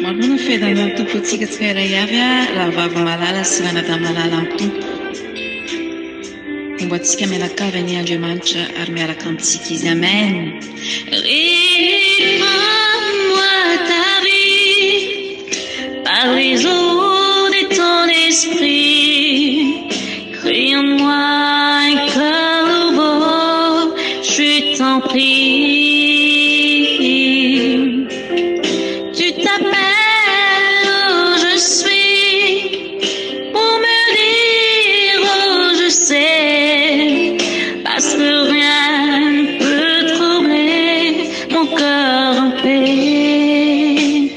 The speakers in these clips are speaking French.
Marona fedana tompontsika tsirairay avy raha vavy malala sy ranada malala amin'ny tompo. Mbo antsika mianakavy ny Andriamanitra ary miaraka amintsika izy. Amen. Répands-moi ta vie par les eaux de ton esprit. Crée en moi un cœur nouveau, je t'en prie. Tu t'appelles où je suis pour me dire où je sais, parce que rien ne peut troubler mon cœur en paix.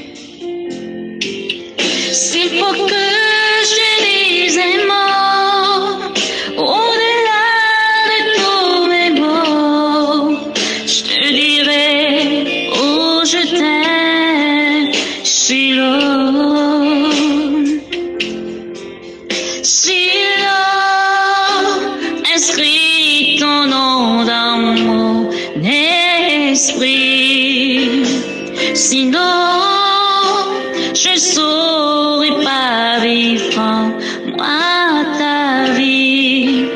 S'il faut que je dise un mot au-delà de tous mes mots, je te dirai où je t'aime, Shiloh. Shiloh, inscris ton nom dans mon esprit. Sinon, je saurais pas vivre en moi ta vie.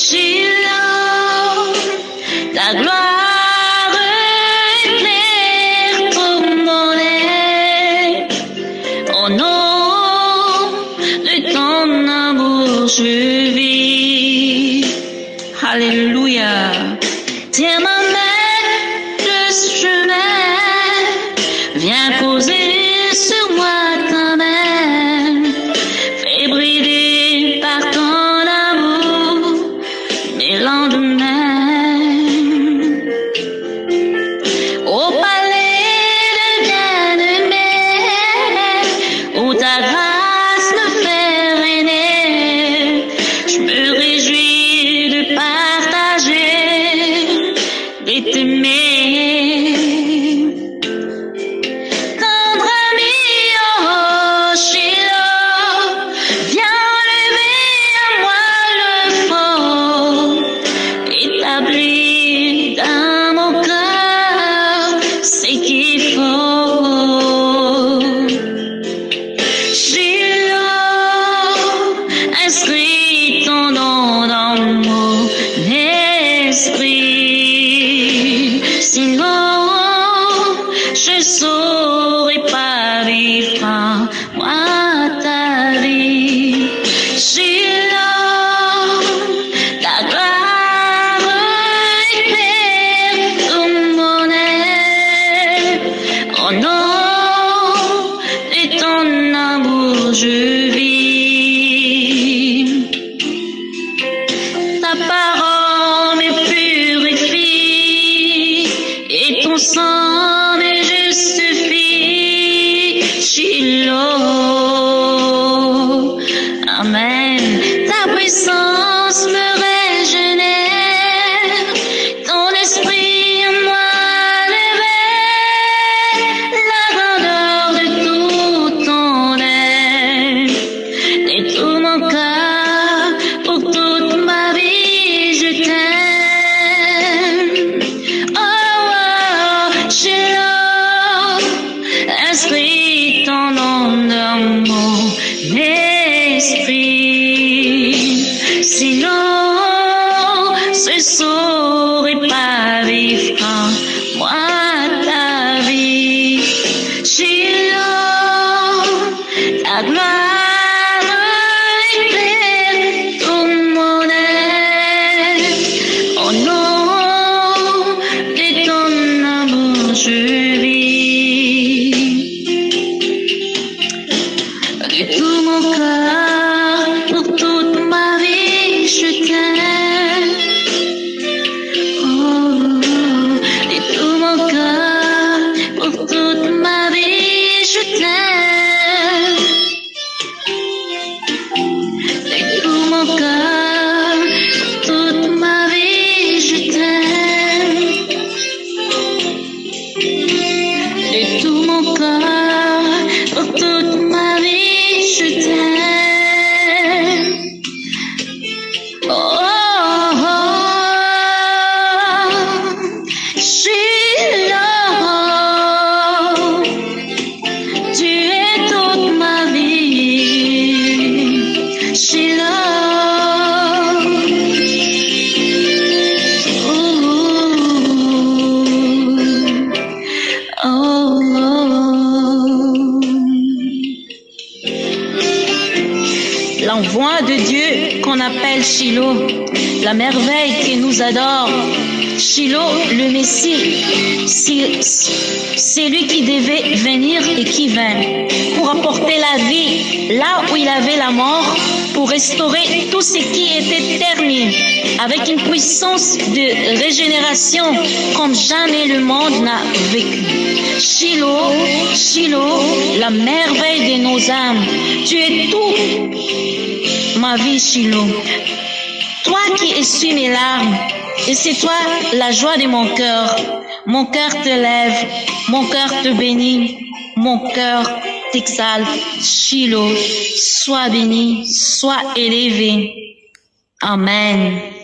Shiloh, ta gloire éclaire tout mon être. Au nom de ton amour, je vis. Alléluia. Tiens ma main, le chemin, viens poser sur moi ta main. Fais briller par ton amour mes lendemains. Au palais de bien-aimé, où ta grâce me fait régner, je me réjouis de partager, de t'aimer. Tendre ami, oh Shiloh, viens enlever à moi le faux, établir dans mon cœur ce qu'il faut. Shiloh, inscris ton nom dans mon esprit. Sinon, je saurais pas vivre en moi ta vie. Shiloh, ta gloire éclaire tout mon être. Au nom de ton amour, je vis. Ta parole me purifie et ton sang me justifie. Shiloh, amen. Ta puissance me régénère, ton esprit en moi révèle la grandeur de tout ton être, de tout mon cœur, pour toute ma vie, je t'aime. Oh, oh, Shiloh, inscris ton nom dans mon esprit. Sinon, je saurais pas vivre en moi ta vie. Shiloh, ta gloire éclaire tout mon être. Au nom de ton amour, je vis. De tout mon cœur, pour toute ma vie, je t'aime. Oh, de tout mon cœur, pour toute ma vie, je t'aime. De tout mon cœur, pour toute ma vie, je t'aime. De tout mon cœur, pour toute ma vie, je t'aime. Oh, oh, oh. Shiloh, tu es l'envoi de Dieu qu'on appelle Shiloh, la merveille qui nous adore. Shiloh, le Messie, c'est lui qui devait venir et qui vint pour apporter la vie là où il avait la mort, pour restaurer tout ce qui était terni, avec une puissance de régénération comme jamais le monde n'a vécu. Shiloh, Shiloh, la merveille de nos âmes. Tu es tout, ma vie, Shiloh. Toi qui essuies mes larmes, et c'est toi la joie de mon cœur. Mon cœur te lève, mon cœur te bénit, mon cœur t'exalte. Shiloh, sois béni, sois élevé. Amen.